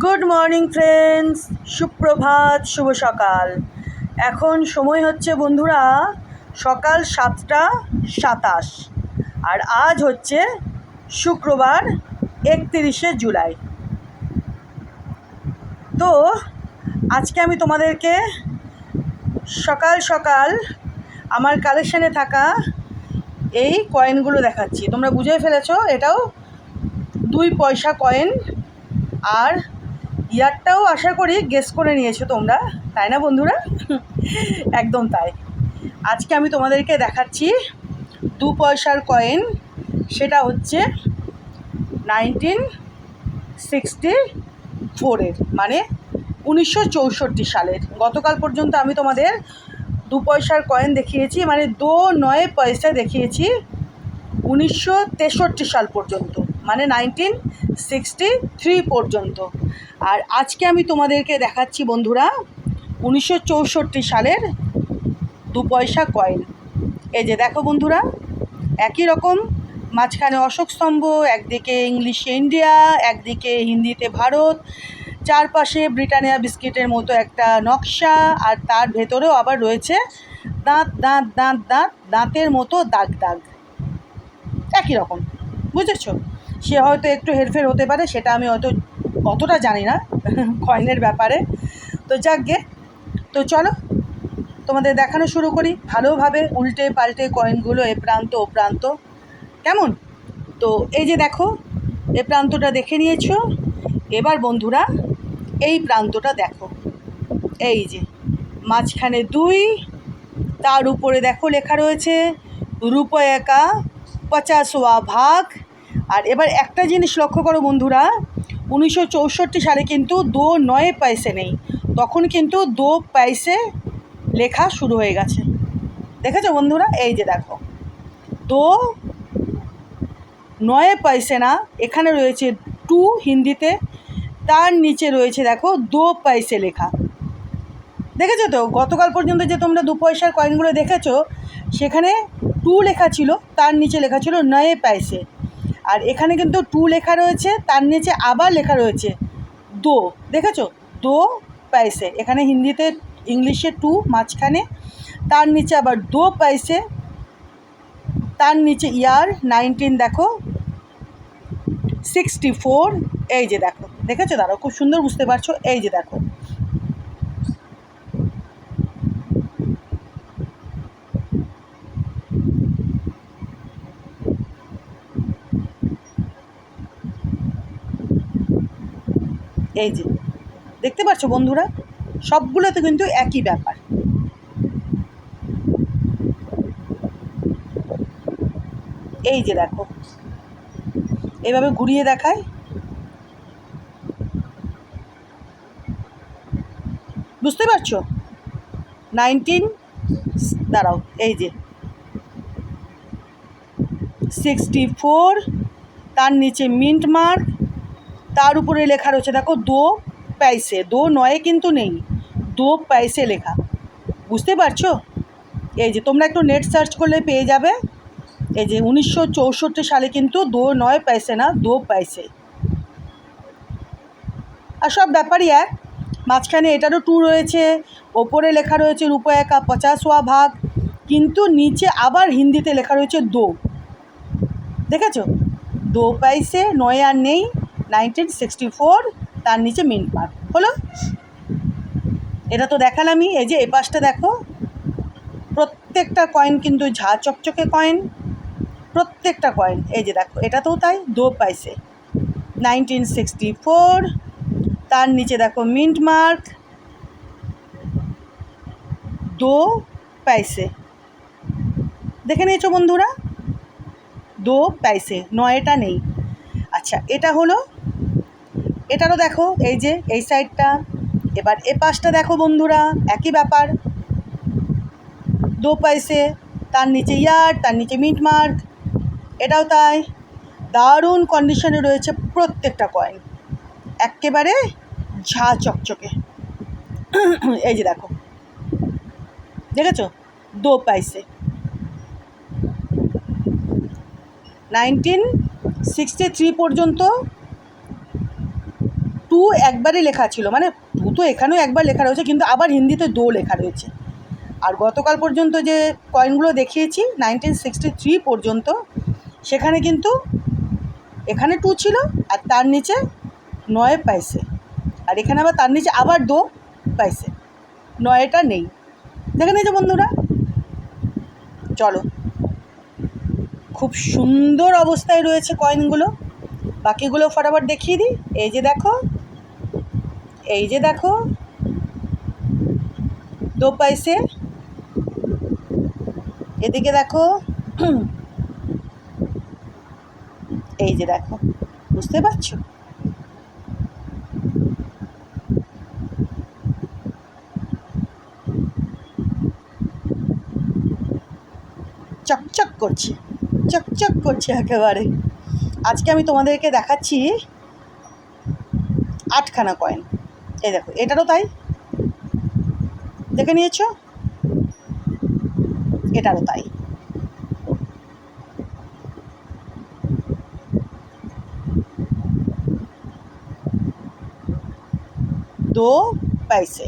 Good morning friends, সুপ্রভাত, শুভ সকাল। এখন সময় হচ্ছে বন্ধুরা সকাল 7:27 আর আজ হচ্ছে শুক্রবার 31শে জুলাই। তো আজকে আমি তোমাদেরকে সকাল সকাল আমার কালেকশানে থাকা এই কয়েনগুলো দেখাচ্ছি। তোমরা বুঝেই ফেলেছো, এটাও 2 পয়সা কয়েন। আর ইয়ারটাও আশা করি গেস করে নিয়েছো তোমরা, তাই না বন্ধুরা? একদম তাই। আজকে আমি তোমাদেরকে দেখাচ্ছি 2 পয়সার কয়েন। সেটা হচ্ছে 1964-এর, মানে 1964 সালের। গতকাল পর্যন্ত আমি তোমাদের 2 পয়সার কয়েন দেখিয়েছি, মানে 2 পয়সা দেখিয়েছি 1963 সাল পর্যন্ত, মানে 1963 পর্যন্ত। আর আজকে আমি তোমাদেরকে দেখাচ্ছি বন্ধুরা 1964 সালের 2 পয়সা কয়েন। এই যে দেখো বন্ধুরা, একই রকম, মাঝখানে অশোক স্তম্ভ, একদিকে ইংলিশে ইন্ডিয়া, একদিকে হিন্দিতে ভারত, চারপাশে ব্রিটানিয়া বিস্কিটের মতো একটা নকশা, আর তার ভেতরেও আবার রয়েছে দাঁত দাঁত দাঁত দাঁত দাঁতের মতো দাগ দাগ। একই রকম, বুঝেছো? সে হয়তো একটু হেরফের হতে পারে, সেটা আমি হয়তো অতটা জানি না কয়েনের ব্যাপারে। তো যাকগে, তো চলো তোমাদের দেখানো শুরু করি ভালোভাবে, উল্টে পাল্টে কয়েনগুলো এ প্রান্ত ও প্রান্ত, কেমন? তো এই যে দেখো, এ প্রান্তটা দেখে নিয়েছো। এবার বন্ধুরা এই প্রান্তটা দেখো, এই যে মাঝখানে 2, তার উপরে দেখো লেখা রয়েছে রুপয়া का 50वां ভাগ। আর এবার একটা জিনিস লক্ষ্য করো বন্ধুরা, 1964 সালে কিন্তু 2 পয়সা নেই, তখন কিন্তু 2 পয়সা লেখা শুরু হয়ে গেছে। দেখেছো বন্ধুরা? এই যে দেখো 2 পয়সা না, এখানে রয়েছে 2 হিন্দিতে, তার নিচে রয়েছে দেখো 2 পয়সা লেখা। দেখেছো তো? গতকাল পর্যন্ত যে তোমরা 2 পয়সার কয়েনগুলো দেখেছো, সেখানে 2 লেখা ছিল, তার নিচে লেখা ছিল 9 পয়সা। আর এখানে কিন্তু 2 লেখা রয়েছে, তার নিচে আবার লেখা রয়েছে 2। দেখেছো? 2 পয়সা, এখানে হিন্দিতে ইংলিশে 2 মাঝখানে, তার নিচে আবার 2 পয়সা, তার নিচে ইয়ার 19 দেখো 64। এই যে দেখো, দেখেছো? দাঁড়াও, খুব সুন্দর বুঝতে পারছো। এই যে দেখো, এই যে দেখতে পাচ্ছ বন্ধুরা, সবগুলোতে কিন্তু একই ব্যাপার। এই যে দেখো, এইভাবে ঘুরিয়ে দেখায়, বুঝতে পারছো? 19, দাঁড়াও, এই যে 64, তার নিচে মিন্ট মার্ক, তার উপরে লেখা রয়েছে দেখো 2 পয়সা। 2 কিন্তু নেই, 2 পয়সা লেখা। বুঝতে পারছো? এই যে তোমরা একটু নেট সার্চ করলে পেয়ে যাবে। এই যে 1964 সালে কিন্তু 2 পয়সা না, 2 পয়সা। আর সব ব্যাপারই এক। মাঝখানে এটারও 2 রয়েছে, ওপরে লেখা রয়েছে রুপয়া का 50वां ভাগ, কিন্তু নিচে আবার হিন্দিতে লেখা রয়েছে 2। দেখেছো? 2 পয়সা, 9 আর নেই, 1964, তার নিচে মিন্ট মার্ক হলো। এটা তো দেখালামই। এই যে এই পাশটা দেখো, প্রত্যেকটা কয়েন কিন্তু ঝা চকচকে কয়েন, প্রত্যেকটা কয়েন। এই যে দেখো, এটাতেও তাই, 2 পয়সা, 1964, তার নিচে দেখো মিন্ট মার্ক, 2 পয়সা। দেখে নিয়েছো বন্ধুরা? 2 পয়সা, 9টা নেই। আচ্ছা, এটা হলো, এটারও দেখো, এই যে এই সাইডটা। এবার এ পাশটা দেখো বন্ধুরা, একই ব্যাপার, 2 পয়সা, তার নিচে ইয়ার, তার নিচে মিন্ট মার্ক, এটাও তাই। দারুণ কন্ডিশনে রয়েছে প্রত্যেকটা কয়েন, একেবারে ঝা চকচকে। এই যে দেখো, দেখেছো? 2 পয়সা, 1963 পর্যন্ত 2 দু একবারই লেখা ছিল, মানে দু তো এখানেও একবার লেখা রয়েছে, কিন্তু আবার হিন্দিতে দো লেখা রয়েছে। আর গতকাল পর্যন্ত যে কয়েনগুলো দেখিয়েছি 1963 পর্যন্ত, সেখানে কিন্তু এখানে 2 ছিল আর তার নিচে 9 পয়সে, আর এখানে আবার তার নিচে আবার 2 পয়সে, 9টা নেই। দেখে নিয়েছো বন্ধুরা? চলো, খুব সুন্দর অবস্থায় রয়েছে কয়েনগুলো। বাকিগুলো ফটাফট দেখিয়ে দিই। এই যে দেখো, এই যে দেখো 2 পয়সে, এদিকে দেখো, এই যে দেখো, বুঝতে পারছো? চকচক করছে, চকচক করছে একেবারে। আজকে আমি তোমাদেরকে দেখাচ্ছি 8খানা কয়েন। এই দেখো, এটারও তাই, দেখে নিয়েছো? এটারও তাই। दो पैसे।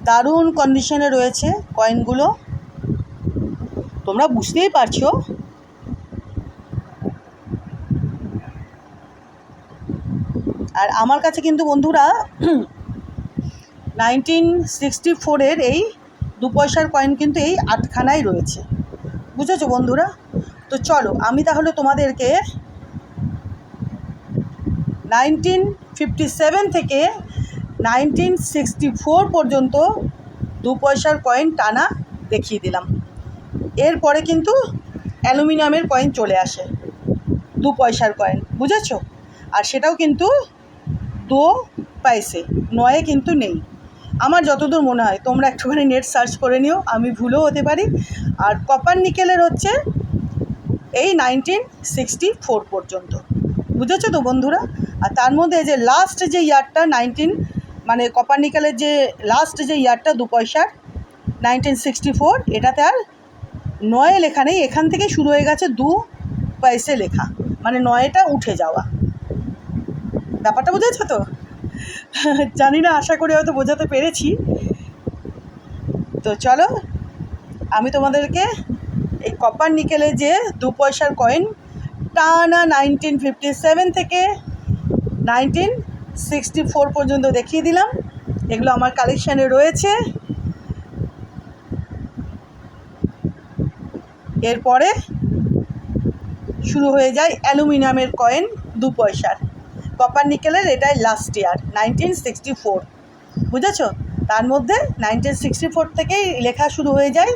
দারুণ কন্ডিশনে রয়েছে কয়েনগুলো, তোমরা বুঝতেই পারছো। আর আমার কাছে কিন্তু বন্ধুরা 1964-এর এই 2 পয়সার কয়েন কিন্তু এই 8খানাই রয়েছে, বুঝেছো বন্ধুরা? তো চলো, আমি তাহলে তোমাদেরকে 1957 থেকে 1964 পর্যন্ত 2 পয়সার কয়েন টানা দেখিয়ে দিলাম। এরপরে কিন্তু অ্যালুমিনিয়ামের কয়েন চলে আসে, 2 পয়সার কয়েন, বুঝেছো? আর সেটাও কিন্তু 2 পয়সে, 9 কিন্তু নেই আমার যতদূর মনে হয়। তোমরা একটুখানি নেট সার্চ করে নিও, আমি ভুলও হতে পারি। আর কপার নিকেলের হচ্ছে এই 1964 পর্যন্ত, বুঝেছো তো বন্ধুরা? আর তার মধ্যে যে লাস্ট যে ইয়ারটা মানে কপার নিকেলের যে লাস্ট যে ইয়ারটা 2 পয়সার 1964, এটাতে আর 9 লেখা নেই, এখান থেকে শুরু হয়ে গেছে 2 পয়সে লেখা, মানে 9টা উঠে যাওয়া। ব্যাপারটা বুঝেছো তো? জানি না, আশা করি হয়তো বোঝাতে পেরেছি। তো চলো, আমি তোমাদেরকে এই কপার নিকেলে যে 2 পয়সার কয়েন টানা 1957 থেকে 1964 পর্যন্ত দেখিয়ে দিলাম। এগুলো আমার কালেকশানে রয়েছে। এরপরে শুরু হয়ে যায় অ্যালুমিনিয়ামের কয়েন 2 পয়সার। কপার নিকেলের এটাই লাস্ট ইয়ার 1964, বুঝেছো? তার মধ্যে 1964 থেকেই লেখা শুরু হয়ে যায়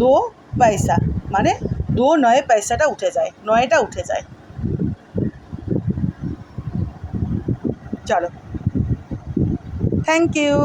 2 পয়সা, মানে 2 9 পয়সাটা উঠে যায়, 9টা উঠে যায়। চলো, থ্যাংক ইউ।